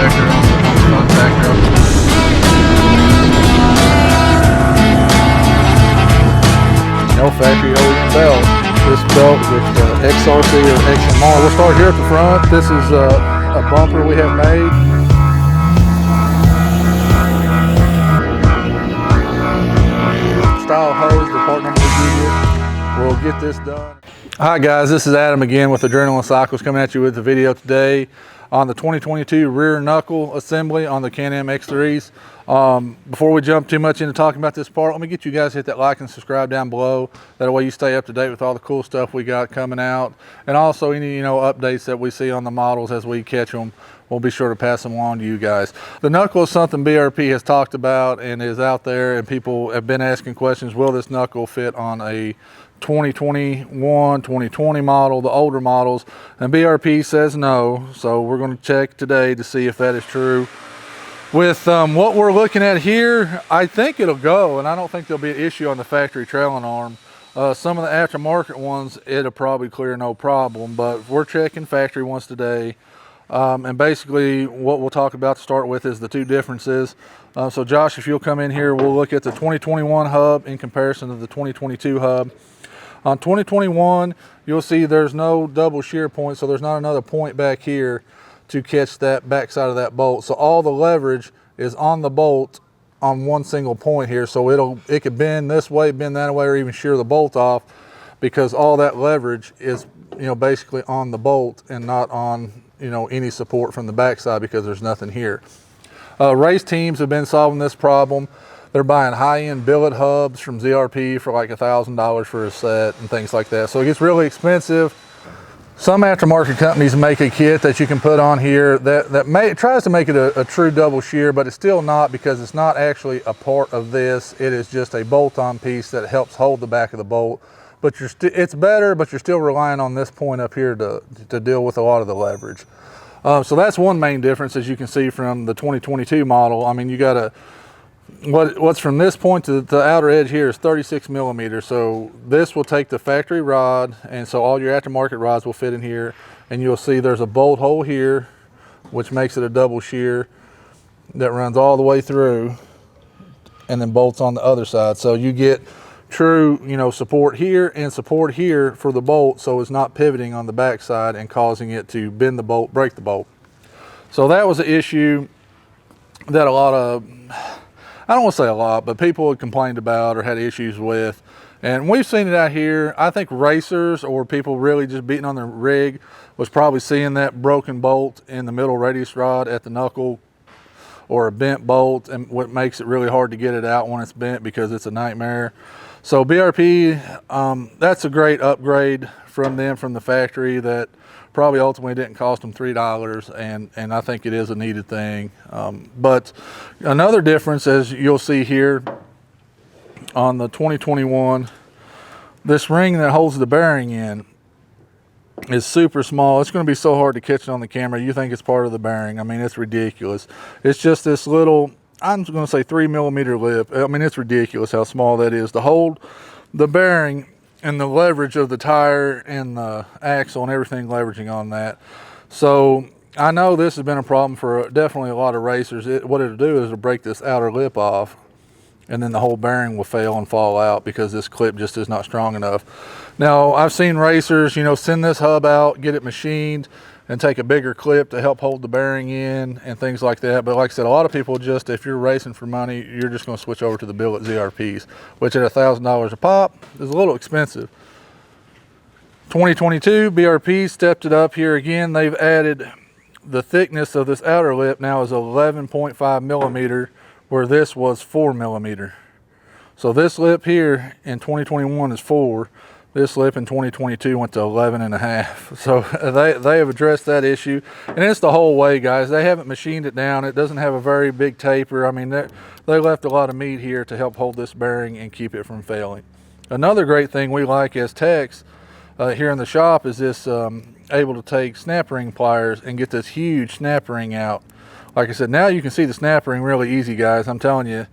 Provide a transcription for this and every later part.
factor on the fun factor. No factory OEM belt. This belt with XRC or XMR. We'll start here at the front. This is a bumper we have made. Style hose, the part number we give you. We'll get this done. Hi guys, this is Adam again with Adrenaline Cycles coming at you with the video today on the 2022 rear knuckle assembly on the Can-Am X3s. Before we jump too much into talking about this part, let me get you guys to hit that like and subscribe down below. That way you stay up to date with all the cool stuff we got coming out, and also any updates that we see on the models as we catch them. We'll be sure to pass them along to you guys. The knuckle is something BRP has talked about and is out there, and people have been asking questions. Will this knuckle fit on a 2021, 2020 model, the older models? And BRP says no. So we're going to check today to see if that is true. With what we're looking at here, I think it'll go, and I don't think there'll be an issue on the factory trailing arm. Some of the aftermarket ones, it'll probably clear no problem, but we're checking factory ones today. And basically what we'll talk about to start with is the two differences. So Josh, if you'll come in here, we'll look at the 2021 hub in comparison to the 2022 hub. On 2021, you'll see there's no double shear point, so there's not another point back here to catch that backside of that bolt. So all the leverage is on the bolt on one single point here. So it could bend this way, bend that way, or even shear the bolt off, because all that leverage is basically on the bolt and not on any support from the backside, because there's nothing here. Race teams have been solving this problem. They're buying high-end billet hubs from ZRP for like $1,000 for a set and things like that. So it gets really expensive. Some aftermarket companies make a kit that you can put on here that tries to make it a true double shear, but it's still not, because it's not actually a part of this. It is just a bolt-on piece that helps hold the back of the bolt. But it's better, but you're still relying on this point up here to deal with a lot of the leverage. So that's one main difference, as you can see from the 2022 model. I mean, you got what's from this point to the outer edge here is 36 millimeters. So this will take the factory rod, and so all your aftermarket rods will fit in here, and you'll see there's a bolt hole here, which makes it a double shear that runs all the way through, and then bolts on the other side. So you get true support here and support here for the bolt, so it's not pivoting on the backside and causing it to bend the bolt, break the bolt. So that was an issue that a lot of, I don't want to say a lot, but people had complained about or had issues with. And we've seen it out here. I think racers or people really just beating on their rig was probably seeing that broken bolt in the middle radius rod at the knuckle, or a bent bolt, and what makes it really hard to get it out when it's bent, because it's a nightmare. So BRP, that's a great upgrade from them, from the factory, that probably ultimately didn't cost them $3, and I think it is a needed thing. But another difference, as you'll see here on the 2021, this ring that holds the bearing in is super small. It's going to be so hard to catch it on the camera. You think it's part of the bearing. I mean, it's ridiculous. It's just this little, I'm going to say 3 millimeter lip. I mean, it's ridiculous how small that is to hold the bearing and the leverage of the tire and the axle and everything leveraging on that. So I know this has been a problem for definitely a lot of racers. What it'll do is it'll break this outer lip off, and then the whole bearing will fail and fall out because this clip just is not strong enough. Now, I've seen racers, send this hub out, get it machined, and take a bigger clip to help hold the bearing in and things like that. But like I said, a lot of people just, if you're racing for money, you're just going to switch over to the billet ZRPs, which at $1,000 a pop is a little expensive. 2022 BRP stepped it up here again. They've added the thickness of this outer lip now is 11.5 millimeter, where this was 4 millimeter. So this lip here in 2021 is 4. This lip in 2022 went to 11.5. So they have addressed that issue, and it's the whole way, guys. They haven't machined it down. It doesn't have a very big taper. I mean, they left a lot of meat here to help hold this bearing and keep it from failing. Another great thing we like as techs here in the shop is this able to take snap ring pliers and get this huge snap ring out. Like I said, now you can see the snap ring really easy, guys. I'm telling you,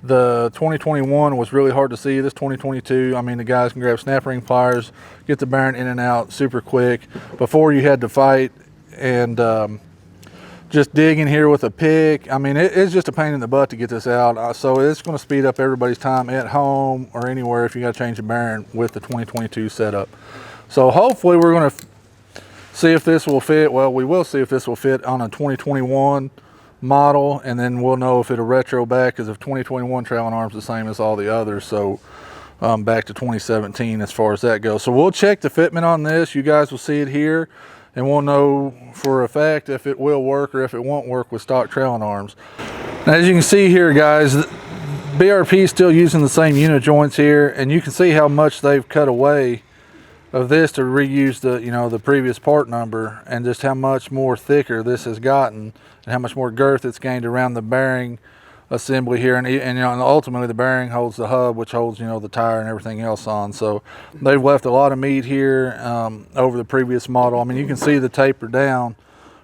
the 2021 was really hard to see. This 2022, I mean, the guys can grab snap ring pliers, get the bearing in and out super quick. Before, you had to fight and just digging here with a pick. I mean, it's just a pain in the butt to get this out. So it's going to speed up everybody's time at home or anywhere if you got to change the bearing with the 2022 setup. So hopefully we're going to see if this will fit. Well, we will see if this will fit on a 2021 model, and then we'll know if it'll retro back, because if 2021 trailing arm's the same as all the others, so back to 2017 as far as that goes. So we'll check the fitment on this. You guys will see it here, and we'll know for a fact if it will work or if it won't work with stock trailing arms. Now, as you can see here, guys, BRP is still using the same unit joints here, and you can see how much they've cut away of this to reuse the, you know, the previous part number, and just how much more thicker this has gotten and how much more girth it's gained around the bearing assembly here. And you know, and ultimately the bearing holds the hub, which holds, you know, the tire and everything else on. So they've left a lot of meat here over the previous model. I mean, you can see the taper down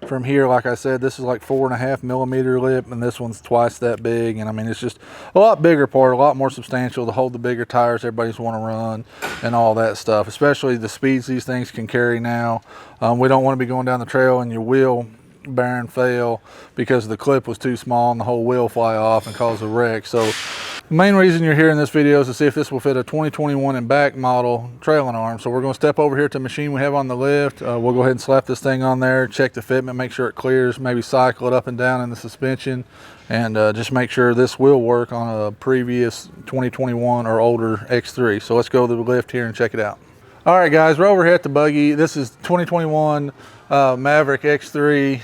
from here. Like I said, this is like 4.5 millimeter lip, and this one's twice that big. And I mean, it's just a lot bigger part, a lot more substantial to hold the bigger tires everybody's want to run and all that stuff, especially the speeds these things can carry now. We don't want to be going down the trail and your wheel bearing fail because the clip was too small and the whole wheel fly off and cause a wreck. So the main reason you're here in this video is to see if this will fit a 2021 and back model trailing arm. So we're going to step over here to the machine we have on the lift. We'll go ahead and slap this thing on there, check the fitment, make sure it clears, maybe cycle it up and down in the suspension, and just make sure this will work on a previous 2021 or older X3. So let's go to the lift here and check it out. All right, guys, we're over here at the buggy. This is 2021 Maverick X3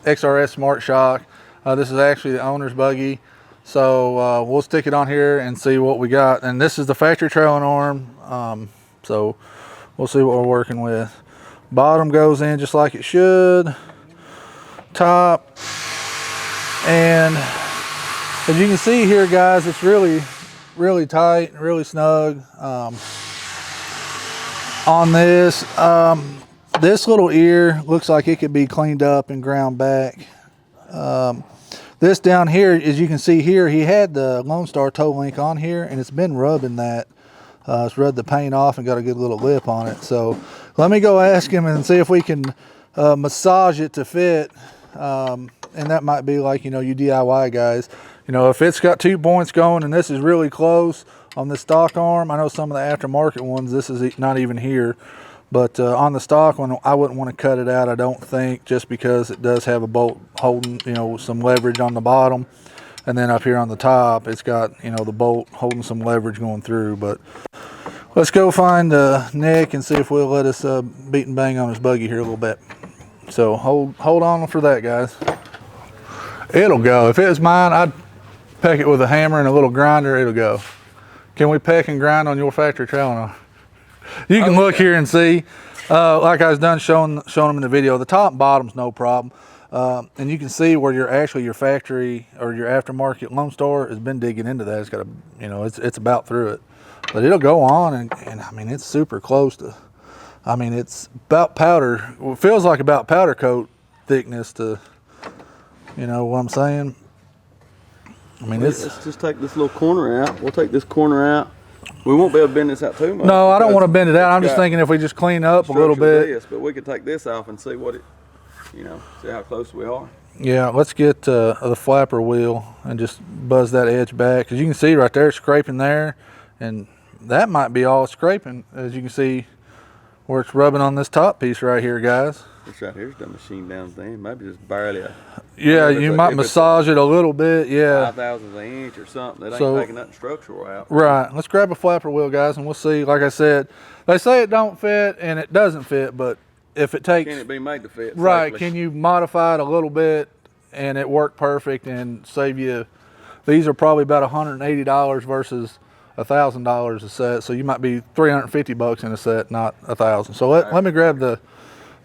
XRS Smart Shock. This is actually the owner's buggy. So we'll stick it on here and see what we got. And this is the factory trailing arm. So we'll see what we're working with. Bottom goes in just like it should. Top. And as you can see here, guys, it's really, really tight, really snug. On this, this little ear looks like it could be cleaned up and ground back. This down here, as you can see here, he had the Lonestar toe link on here, and it's been rubbing that. It's rubbed the paint off and got a good little lip on it. So let me go ask him and see if we can massage it to fit. And that might be like, you know, you DIY guys. You know, if it's got 2 points going and this is really close on the stock arm, I know some of the aftermarket ones, this is not even here. But on the stock one, I wouldn't want to cut it out, I don't think, just because it does have a bolt holding, you know, some leverage on the bottom. And then up here on the top, it's got, you know, the bolt holding some leverage going through. But let's go find Nick and see if we'll let us beat and bang on his buggy here a little bit. So hold on for that, guys. It'll go. If it was mine, I'd peck it with a hammer and a little grinder, it'll go. Can we peck and grind on your factory trailing arm? You can look here and see, like I was done showing them in the video, the top and bottom's no problem. And you can see where your factory or your aftermarket Lonestar has been digging into that. It's got a, you know, it's about through it. But it'll go on, and I mean, it's super close to, I mean, it's about powder, well, it feels like about powder coat thickness to, you know what I'm saying? I mean, let's just take this little corner out. We'll take this corner out. We won't be able to bend this out too much. No, I don't want to bend it out. I'm just thinking if we just clean up a little bit. But we could take this off and see what it, you know, see how close we are. Yeah, let's get the flapper wheel and just buzz that edge back. Because you can see right there, it's scraping there. And that might be all scraping, as you can see where it's rubbing on this top piece right here, guys. This right here's the machine down thing. Maybe just barely a... Yeah, you might massage it a little bit, yeah. 0.005 of an inch or something. That ain't taking nothing structural out. Right. Let's grab a flapper wheel, guys, and we'll see. Like I said, they say it don't fit, and it doesn't fit, but if it takes... Can it be made to fit right, safely? Can you modify it a little bit, and it work perfect and save you... These are probably about $180 versus $1,000 a set, so you might be $350 in a set, not $1,000. So let me grab the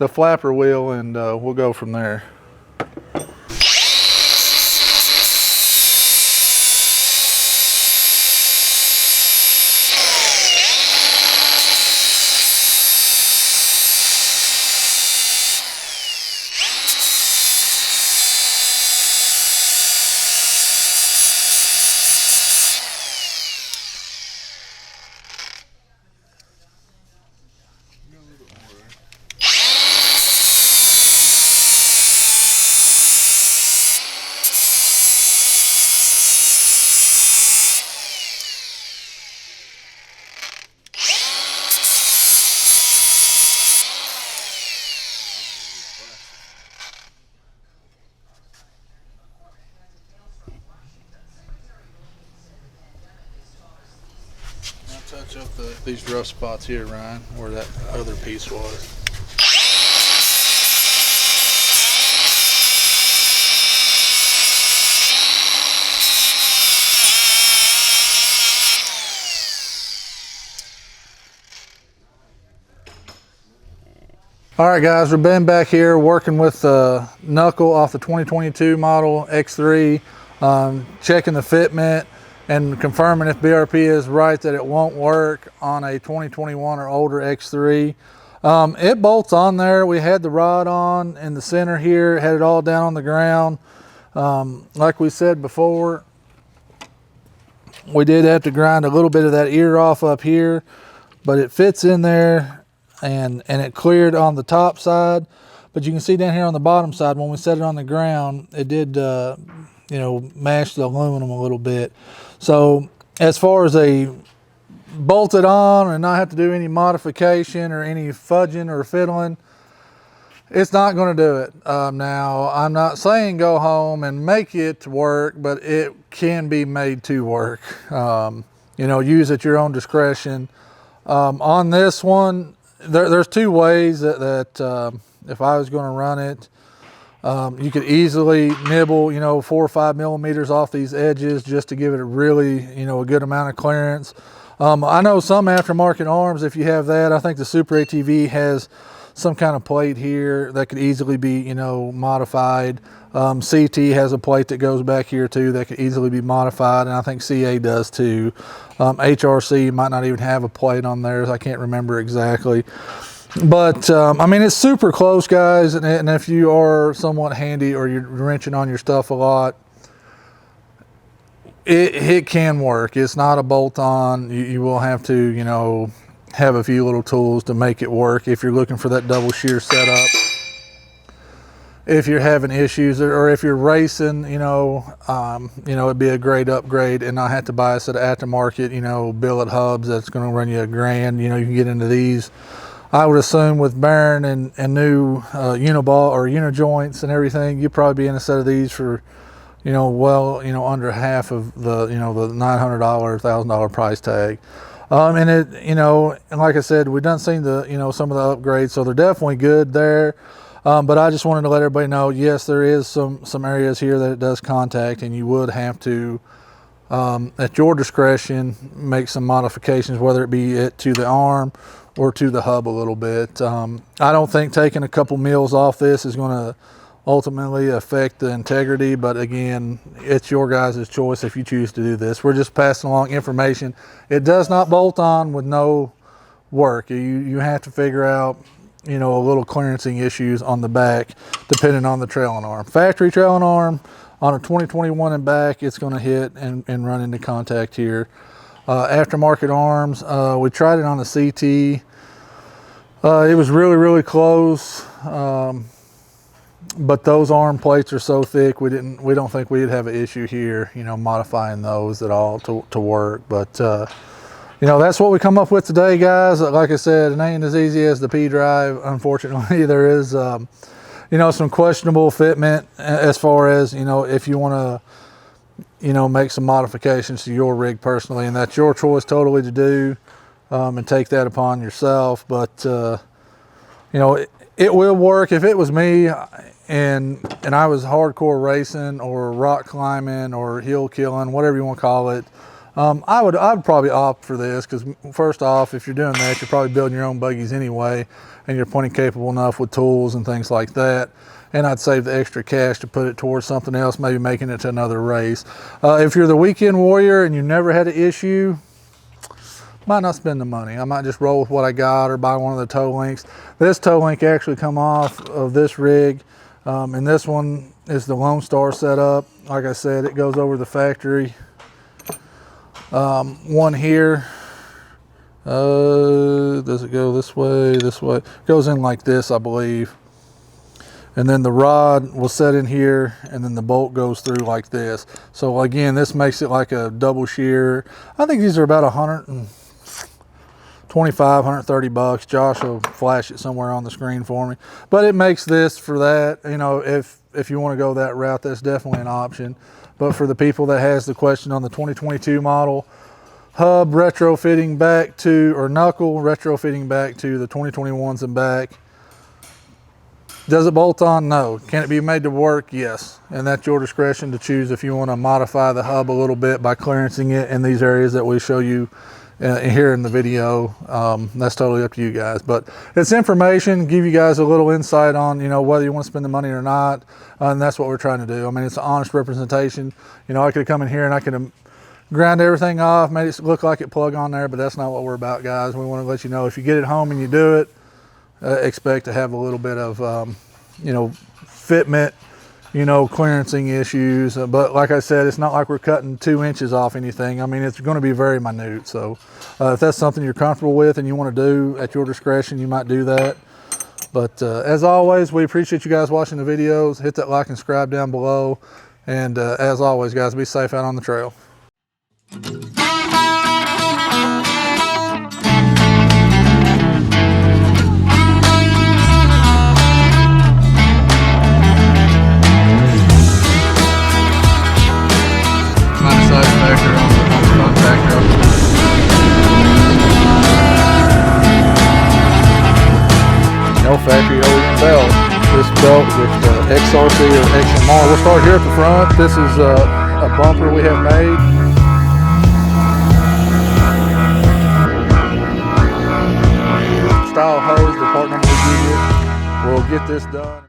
flapper wheel, and we'll go from there. Match up these rough spots here, Ryan, where that other piece was. All right, guys, we've been back here working with Knuckle off the 2022 model X3, checking the fitment and confirming if BRP is right that it won't work on a 2021 or older X3. It bolts on there. We had the rod on in the center here, had it all down on the ground. Like we said before, we did have to grind a little bit of that ear off up here, but it fits in there. And it cleared on the top side, but you can see down here on the bottom side, when we set it on the ground, it did, you know, mash the aluminum a little bit. So as far as a bolted on and not have to do any modification or any fudging or fiddling, it's not going to do it. Now, I'm not saying go home and make it work, but it can be made to work. You know, use at your own discretion. On this one, there's two ways that if I was going to run it, you could easily nibble, you know, 4 or 5 millimeters off these edges just to give it a really, you know, a good amount of clearance. I know some aftermarket arms, if you have that, I think the Super ATV has some kind of plate here that could easily be, you know, modified. CT has a plate that goes back here too that could easily be modified, and I think CA does too. HRC might not even have a plate on theirs. I can't remember exactly. But I mean, it's super close, guys, and if you are somewhat handy or you're wrenching on your stuff a lot, it can work. It's not a bolt-on. You will have to, you know, have a few little tools to make it work if you're looking for that double shear setup. If you're having issues, or if you're racing, you know, it'd be a great upgrade and not have to buy a set of aftermarket, you know, billet hubs that's going to run you $1,000. You know, you can get into these. I would assume with bearing and new uniball or unijoints and everything, you'd probably be in a set of these for, you know, well, you know, under half of the, you know, the $900, $1,000 price tag. And it, you know, and like I said, we've done seen the, you know, some of the upgrades, so they're definitely good there. But I just wanted to let everybody know, yes, there is some areas here that it does contact, and you would have to, at your discretion, make some modifications, whether it be to the arm or to the hub a little bit. I don't think taking a couple mils off this is going to ultimately affect the integrity, but again, it's your guys' choice if you choose to do this. We're just passing along information. It does not bolt on with no work. You have to figure out, you know, a little clearancing issues on the back depending on the trailing arm. Factory trailing arm on a 2021 and back, it's going to hit and run into contact here. Aftermarket arms, we tried it on the CT. It was really close, but those arm plates are so thick we don't think we'd have an issue here, you know, modifying those at all to work. But you know, that's what we come up with today, guys. Like I said, it ain't as easy as the P drive. Unfortunately, there is, you know, some questionable fitment as far as, you know, if you want to, you know, make some modifications to your rig personally, and that's your choice totally to do, and take that upon yourself. But, you know, it will work. If it was me and I was hardcore racing or rock climbing or hill killing, whatever you want to call it, I'd probably opt for this, because first off, if you're doing that, you're probably building your own buggies anyway, and you're plenty capable enough with tools and things like that. And I'd save the extra cash to put it towards something else, maybe making it to another race. If you're the weekend warrior and you never had an issue, might not spend the money. I might just roll with what I got or buy one of the toe links. This toe link actually come off of this rig, and this one is the Lonestar setup. Like I said, it goes over the factory. One here, does it go this way, It goes in like this, I believe. And then the rod will set in here, and then the bolt goes through like this. So again, this makes it like a double shear. I think these are about 125, 130 bucks. Josh will flash it somewhere on the screen for me. But it makes this for that, you know, if you want to go that route, that's definitely an option. But for the people that has the question on the 2022 model, hub retrofitting back to, or knuckle retrofitting back to the 2021s and back. Does it bolt on? No. Can it be made to work? Yes. And that's your discretion to choose if you want to modify the hub a little bit by clearancing it in these areas that we show you here in the video. That's totally up to you guys. But it's information, give you guys a little insight on, you know, whether you want to spend the money or not. And that's what we're trying to do. I mean, it's an honest representation. You know, I could come in here and I could have ground everything off, made it look like it plug on there, but that's not what we're about, guys. We want to let you know if you get it home and you do it, expect to have a little bit of, you know, fitment, you know, clearancing issues. But like I said, it's not like we're cutting 2 inches off anything. I mean, it's going to be very minute. So if that's something you're comfortable with and you want to do at your discretion, you might do that. But as always, we appreciate you guys watching the videos. Hit that like and subscribe down below. And as always, guys, be safe out on the trail. No factory OEM belt. This belt with XRC or XMR. We'll start here at the front. This is a bumper we have made. Style hose, the part number we give you. We'll get this done.